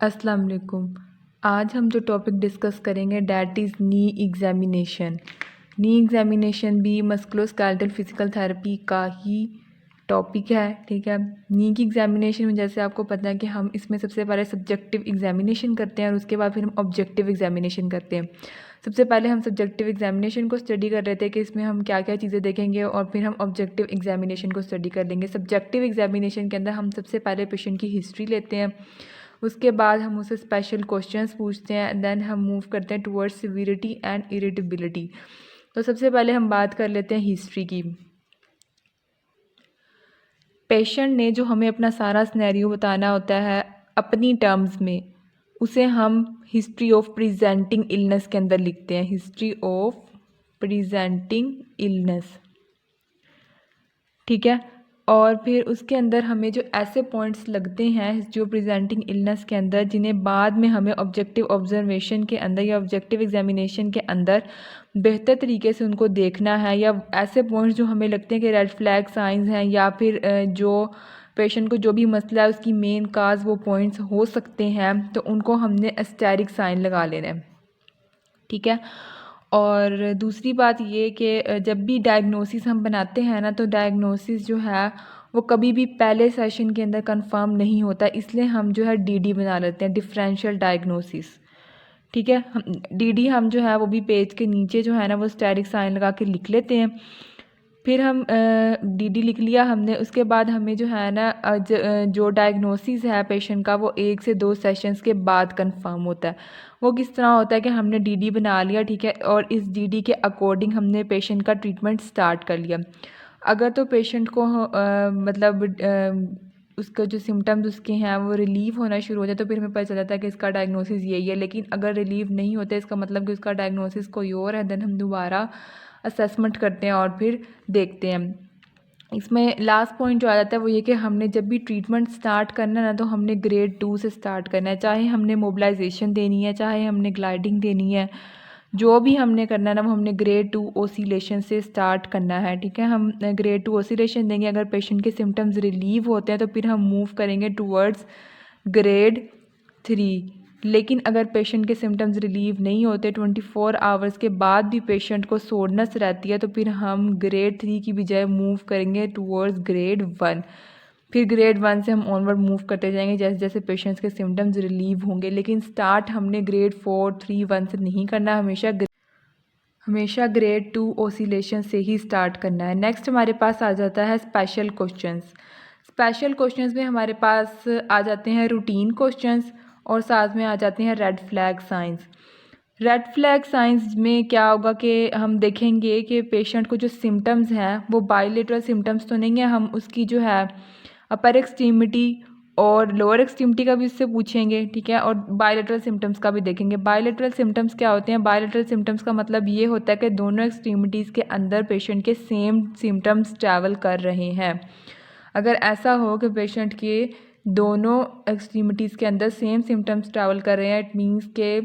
अस्सलाम वालेकुम। आज हम जो टॉपिक डिस्कस करेंगे that is knee examination. Knee examination भी मस्कुलोस्केलेटल फ़िज़िकल थेरेपी का ही टॉपिक है, ठीक है। नी की एग्ज़ामिनेशन में जैसे आपको पता है कि हम इसमें सबसे पहले सब्जेक्टिव एग्ज़ामिनेशन करते हैं और उसके बाद फिर हम ऑब्जेक्टिव एग्ज़ामिनेशन करते हैं। सबसे पहले हम सब्जेक्टिव एग्ज़ामिनेशन को स्टडी कर रहे थे कि इसमें हम क्या क्या चीज़ें देखेंगे और फिर हम ऑब्जेक्टिव एग्ज़ामिनेशन को स्टडी कर लेंगे। सब्जेक्टिव एग्ज़ामिनेशन के अंदर हम सबसे पहले पेशेंट की हिस्ट्री लेते हैं, उसके बाद हम उसे स्पेशल क्वेश्चंस पूछते हैं, देन हम मूव करते हैं टुवर्ड्स सिविरिटी एंड इरिटेबिलिटी। तो सबसे पहले हम बात कर लेते हैं हिस्ट्री की। पेशेंट ने जो हमें अपना सारा सिनेरियो बताना होता है अपनी टर्म्स में, उसे हम हिस्ट्री ऑफ प्रेजेंटिंग इलनेस के अंदर लिखते हैं। हिस्ट्री ऑफ प्रेजेंटिंग इलनेस, ठीक है। और फिर उसके अंदर हमें जो ऐसे पॉइंट्स लगते हैं जो प्रेजेंटिंग इलनेस के अंदर, जिन्हें बाद में हमें ऑब्जेक्टिव ऑब्जर्वेशन के अंदर या ऑब्जेक्टिव एग्जामिनेशन के अंदर बेहतर तरीके से उनको देखना है, या ऐसे पॉइंट्स जो हमें लगते हैं कि रेड फ्लैग साइंस हैं, या फिर जो पेशेंट को जो भी मसला है उसकी मेन काज वो पॉइंट्स हो सकते हैं, तो उनको हमने एस्टेरिक साइन लगा लेना है, ठीक है। और दूसरी बात ये कि जब भी डायग्नोसिस हम बनाते हैं ना, तो डायग्नोसिस जो है वो कभी भी पहले सेशन के अंदर कंफर्म नहीं होता, इसलिए हम जो है डीडी बना लेते हैं, डिफरेंशियल डायग्नोसिस, ठीक है। हम डीडी हम जो है वो भी पेज के नीचे जो है ना वो स्टेरिक साइन लगा के लिख लेते हैं। फिर हम डीडी लिख लिया हमने, उसके बाद हमें जो है ना जो डायग्नोसिस है पेशेंट का वो 1 से 2 सेशंस के बाद कंफर्म होता है। वो किस तरह होता है कि हमने डीडी बना लिया, ठीक है, और इस डीडी के अकॉर्डिंग हमने पेशेंट का ट्रीटमेंट स्टार्ट कर लिया। अगर तो पेशेंट को मतलब उसका जो सिम्टम्स उसके हैं वो रिलीव होना शुरू हो जाए तो फिर हमें पता चल जाता है कि इसका डायग्नोसिस यही है। लेकिन अगर रिलीव नहीं होते इसका मतलब कि उसका डायग्नोसिस कोई और है, देन हम दोबारा असेसमेंट करते हैं और फिर देखते हैं। इसमें लास्ट पॉइंट जो आ जाता है वो ये कि हमने जब भी ट्रीटमेंट स्टार्ट करना है ना, तो हमने ग्रेड 2 से स्टार्ट करना है, चाहे हमने मोबिलाइजेशन देनी है, चाहे हमने ग्लाइडिंग देनी है, जो भी हमने करना है ना वो हमने ग्रेड 2 ओसिलेशन से स्टार्ट करना है, ठीक है। हम ग्रेड 2 ओसिलेशन देंगे, अगर पेशेंट के सिम्टम्स रिलीव होते हैं तो फिर हम मूव करेंगे टूवर्ड्स ग्रेड 3। लेकिन अगर पेशेंट के सिम्टम्स रिलीव नहीं होते, 24 आवर्स के बाद भी पेशेंट को सोरनेस रहती है, तो फिर हम ग्रेड 3 की बजाय मूव करेंगे टूवर्ड्स ग्रेड 1। फिर ग्रेड 1 से हम ऑनवर्ड मूव करते जाएंगे जैसे जैसे पेशेंट्स के सिम्टम्स रिलीव होंगे। लेकिन स्टार्ट हमने ग्रेड 4, 3, 1 से नहीं करना, हमेशा ग्रेड 2 ओसिलेशन से ही स्टार्ट करना है। नेक्स्ट हमारे पास आ जाता है स्पेशल क्वेश्चंस। स्पेशल क्वेश्चंस में हमारे पास आ जाते हैं रूटीन क्वेश्चंस और साथ में आ जाते हैं red flag science. Red flag science में क्या होगा कि हम देखेंगे कि पेशेंट को जो सिम्टम्स हैं वो बायलेटरल सिम्टम्स तो नहीं है, हम उसकी जो है अपर एक्सट्रीमिटी और लोअर एक्सट्रीमिटी का भी उससे पूछेंगे, ठीक है, और बायलेटरल सिम्टम्स का भी देखेंगे। बायलेटरल सिम्टम्स क्या होते हैं? बायलेटरल सिम्टम्स का मतलब ये होता है कि दोनों एक्सट्रीमिटीज़ के अंदर पेशेंट के सेम सिम्टम्स ट्रैवल कर रहे हैं। अगर ऐसा हो कि पेशेंट के दोनों एक्सट्रीमिटीज़ के अंदर सेम सिम्टम्स ट्रैवल कर रहे हैं, इट मीन्स के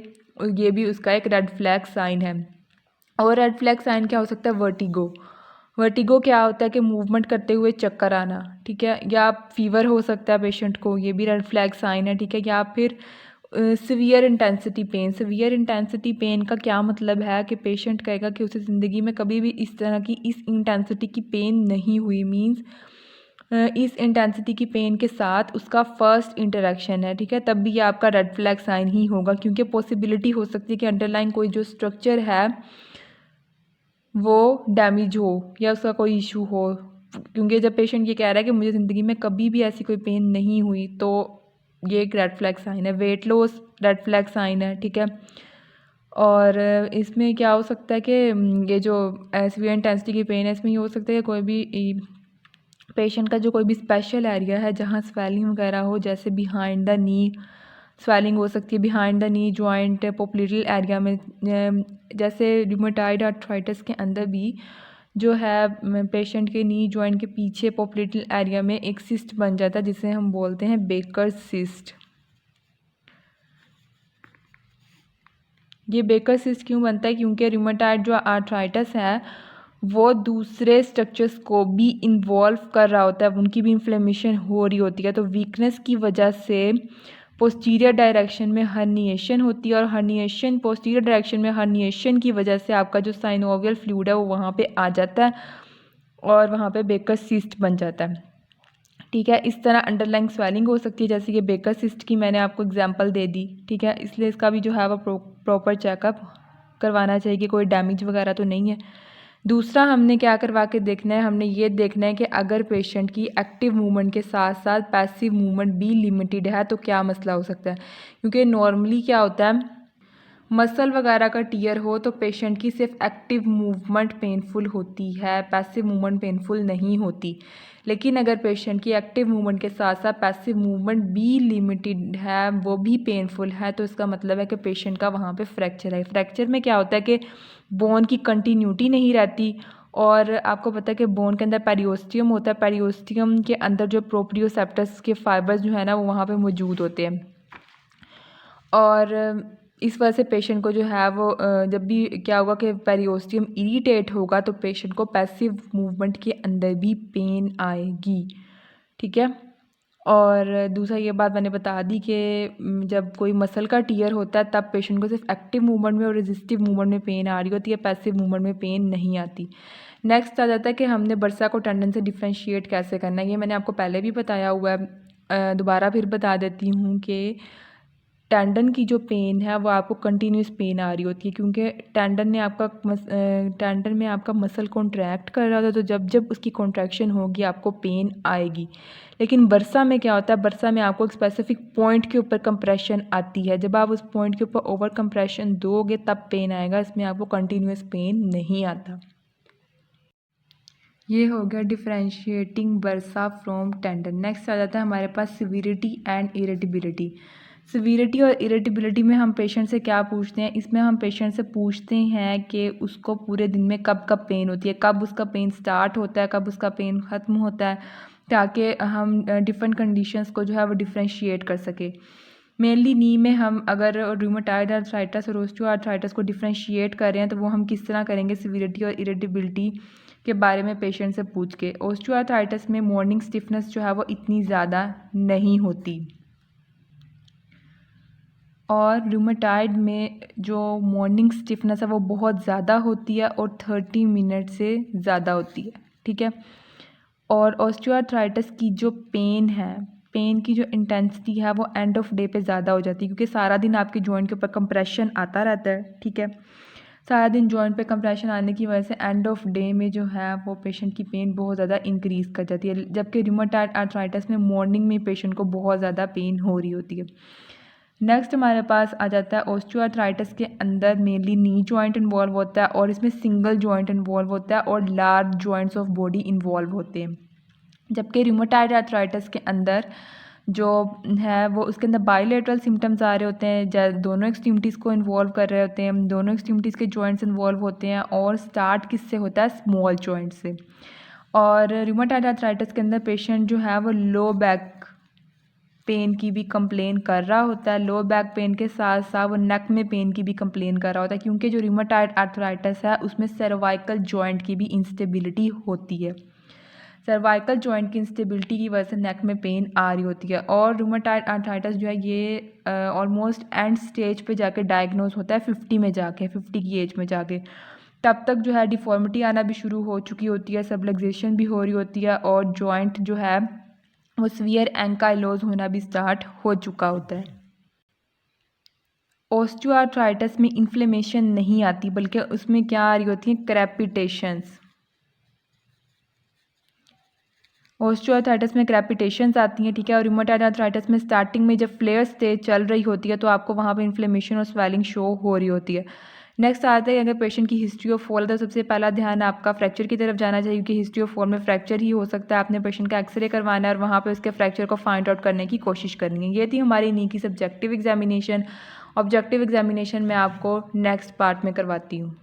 ये भी उसका एक रेड फ्लैग साइन है। और रेड फ्लैग साइन क्या हो सकता है? वर्टिगो। वर्टिगो क्या होता है कि मूवमेंट करते हुए चक्कर आना, ठीक है, या फीवर हो सकता है पेशेंट को, ये भी रेड फ्लैग साइन है, ठीक है। या फिर severe intensity pain. Severe intensity pain का क्या मतलब है कि पेशेंट कहेगा कि उसे ज़िंदगी में कभी भी इस तरह की इस इंटेंसिटी की पेन नहीं हुई, मीन्स इस इंटेंसिटी की पेन के साथ उसका फर्स्ट इंटरेक्शन है, ठीक है, तब भी ये आपका रेड फ्लैग साइन ही होगा, क्योंकि पॉसिबिलिटी हो सकती है कि अंडरलाइन कोई जो स्ट्रक्चर है वो डैमेज हो या उसका कोई इशू हो। क्योंकि जब पेशेंट ये कह रहा है कि मुझे ज़िंदगी में कभी भी ऐसी कोई पेन नहीं हुई, तो ये एक रेड फ्लैग साइन है। Weight loss red flag sign है, ठीक है। और इसमें क्या हो सकता है कि ये जो सीवियर इंटेंसिटी की पेन है, इसमें ये हो सकता है कि कोई भी पेशेंट का जो कोई भी स्पेशल एरिया है जहाँ स्वेलिंग वगैरह हो, जैसे बिहाइंड द नी स्वेलिंग हो सकती है, behind the knee joint popliteal area में, जैसे रूमेटॉइड आर्थराइटिस के अंदर भी जो है पेशेंट के नी जॉइंट के पीछे पोप्लिटल एरिया में एक सिस्ट बन जाता है जिसे हम बोलते हैं बेकर सिस्ट। ये बेकर सिस्ट क्यों बनता है? क्योंकि रूमेटॉइड जो आर्थराइटिस है वो दूसरे स्ट्रक्चर्स को भी इन्वॉल्व कर रहा होता है, उनकी भी इन्फ्लेमेशन हो रही होती है, तो वीकनेस की वजह से पोस्टीरियर डायरेक्शन में हर्निएशन होती है और हर्निएशन पोस्टीरियर डायरेक्शन में हर्निएशन की वजह से आपका जो साइनोवियल फ्लूइड है वो वहाँ पे आ जाता है और वहाँ पे बेकर सिस्ट बन जाता है। ठीक है, इस तरह अंडरलाइंग स्वेलिंग हो सकती है, जैसे कि बेकर सिस्ट की मैंने आपको एग्जांपल दे दी। ठीक है, इसलिए इसका भी जो है वो प्रॉपर चेकअप करवाना चाहिए कि कोई डैमेज वगैरह तो नहीं है। दूसरा हमने क्या करवा के देखना है, हमने ये देखना है कि अगर पेशेंट की एक्टिव मूवमेंट के साथ साथ पैसिव मूवमेंट भी लिमिटेड है तो क्या मसला हो सकता है। क्योंकि नॉर्मली क्या होता है, मसल वगैरह का टीयर हो तो पेशेंट की सिर्फ एक्टिव मूवमेंट पेनफुल होती है, पैसिव मूवमेंट पेनफुल नहीं होती। लेकिन अगर पेशेंट की एक्टिव मूवमेंट के साथ साथ पैसिव मूवमेंट भी लिमिटेड है, वो भी पेनफुल है, तो इसका मतलब है कि पेशेंट का वहाँ पे फ्रैक्चर है। फ्रैक्चर में क्या होता है कि बोन की कंटिन्यूटी नहीं रहती और आपको पता है कि बोन के अंदर पेरियोस्टियम होता है, पेरियोस्टियम के अंदर जो प्रोप्रियोसेप्टस के फाइबर्स जो है ना वो वहाँ पे मौजूद होते हैं और इस वजह से पेशेंट को जो है वो जब भी क्या होगा कि पेरियोस्टियम इरिटेट होगा तो पेशेंट को पैसिव मूवमेंट के अंदर भी पेन आएगी। ठीक है, और दूसरा ये बात मैंने बता दी कि जब कोई मसल का टीयर होता है तब पेशेंट को सिर्फ एक्टिव मूवमेंट में और रेजिस्टिव मूवमेंट में पेन आ रही होती है, पैसिव मूवमेंट में पेन नहीं आती। नेक्स्ट आ जाता है कि हमने बर्सा को टेंडन से डिफ्रेंशिएट कैसे करना है। ये मैंने आपको पहले भी बताया हुआ है, दोबारा फिर बता देती हूँ कि टेंडन की जो पेन है वो आपको कंटिन्यूस पेन आ रही होती है क्योंकि टेंडन में आपका मसल कॉन्ट्रैक्ट कर रहा था, तो जब जब उसकी कॉन्ट्रैक्शन होगी आपको पेन आएगी। लेकिन बर्सा में क्या होता है, बर्सा में आपको एक स्पेसिफिक पॉइंट के ऊपर कंप्रेशन आती है, जब आप उस पॉइंट के ऊपर ओवर कंप्रेशन दोगे तब पेन आएगा, इसमें आपको कंटिन्यूस पेन नहीं आता। ये हो गया differentiating bursa from tendon. Next आ जाता है हमारे पास सिविरिटी एंड इरिटेबिलिटी। सिविरिटी और इरिटेबिलिटी में हम पेशेंट से क्या पूछते हैं, इसमें हम पेशेंट से पूछते हैं कि उसको पूरे दिन में कब कब पेन होती है, कब उसका पेन स्टार्ट होता है, कब उसका पेन ख़त्म होता है, ताकि हम डिफरेंट कंडीशंस को जो है वो डिफ्रेंशिएट कर सके। मेनली नी में हम अगर रूमेटॉइड आर्थराइटिस और ऑस्टियोआर्थराइटिस को डिफ्रेंशिएट कर रहे हैं तो वो हम किस तरह करेंगे, सिविरिटी और इरिटेबिलिटी के बारे में पेशेंट से पूछ के। ऑस्टियोआर्थराइटिस में मॉर्निंग स्टिफनेस जो है वो इतनी ज़्यादा नहीं होती और रूमेटॉइड में जो मॉर्निंग स्टिफनेस है वो बहुत ज़्यादा होती है और 30 मिनट से ज़्यादा होती है। ठीक है, और ऑस्टियोआर्थराइटिस की जो पेन है, पेन की जो इंटेंसिटी है वो एंड ऑफ डे पे ज़्यादा हो जाती है क्योंकि सारा दिन आपके जॉइंट के ऊपर कंप्रेशन आता रहता है। ठीक है, सारा दिन जॉइंट पे कंप्रेशन आने की वजह से एंड ऑफ डे में जो है वो पेशेंट की पेन बहुत ज़्यादा इंक्रीज़ कर जाती है, जबकि रूमेटॉइड आर्थराइटिस में मॉर्निंग में पेशेंट को बहुत ज़्यादा पेन हो रही होती है। नेक्स्ट हमारे पास आ जाता है ऑस्टियोआर्थराइटिस के अंदर मेनली नी जॉइंट इन्वॉल्व होता है और इसमें सिंगल जॉइंट इन्वॉल्व होता है और large joints of body involve होते हैं, जबकि रूमेटॉइड आर्थराइटिस के अंदर जो है वो उसके अंदर बायलैटरल सिम्टम्स आ रहे होते हैं, दोनों एक्सट्रीमिटीज़ को इन्वॉल्व कर रहे होते हैं, दोनों एक्सट्रीमिटीज़ के जॉइंट्स इन्वॉल्व होते हैं और स्टार्ट किससे होता है, स्मॉल जॉइंट से। और रूमेटॉइड आर्थराइटिस के अंदर पेशेंट जो है वो लो बैक पेन की भी कंप्लेन कर रहा होता है, लो बैक पेन के साथ साथ वो नेक में पेन की भी कंप्लेन कर रहा होता है क्योंकि जो रूमेटॉइड आर्थराइटिस है उसमें सर्वाइकल जॉइंट की भी इंस्टेबिलिटी होती है, सर्वाइकल जॉइंट की इंस्टेबिलिटी की वजह से नेक में पेन आ रही होती है। और रूमेटॉइड आर्थराइटिस जो है ये ऑलमोस्ट एंड स्टेज पे जाके डायग्नोज होता है 50 में जाके, 50 की एज में जाके, तब तक जो है डिफॉर्मिटी आना भी शुरू हो चुकी होती है, सबलक्सेशन भी हो रही होती है और जॉइंट जो है वो सीवियर एंकाइलोज होना भी स्टार्ट हो चुका होता है। ऑस्टियोआर्थराइटिस में इन्फ्लेमेशन नहीं आती बल्कि उसमें क्या आ रही होती है, क्रेपिटेशंस। ऑस्टियोआर्थराइटिस में क्रेपिटेशंस आती हैं। ठीक है, और रूमेटॉइड आर्थराइटिस में स्टार्टिंग में जब फ्लेयर स्टेज चल रही होती है तो आपको वहाँ पे इन्फ्लेमेशन और स्वेलिंग शो हो रही होती है। नेक्स्ट आता है अगर पेशेंट की हिस्ट्री ऑफ फॉल है तो सबसे पहला ध्यान आपका फ्रैक्चर की तरफ जाना चाहिए क्योंकि हिस्ट्री ऑफ फॉल में फ्रैक्चर ही हो सकता है। आपने पेशेंट का एक्सरे करवाना है और वहाँ पे उसके फ्रैक्चर को फाइंड आउट करने की कोशिश करनी है। ये थी हमारी नी की सब्जेक्टिव एग्जामिनेशन। ऑब्जेक्टिव एग्जामिनेशन मैं आपको नेक्स्ट पार्ट में करवाती हूँ।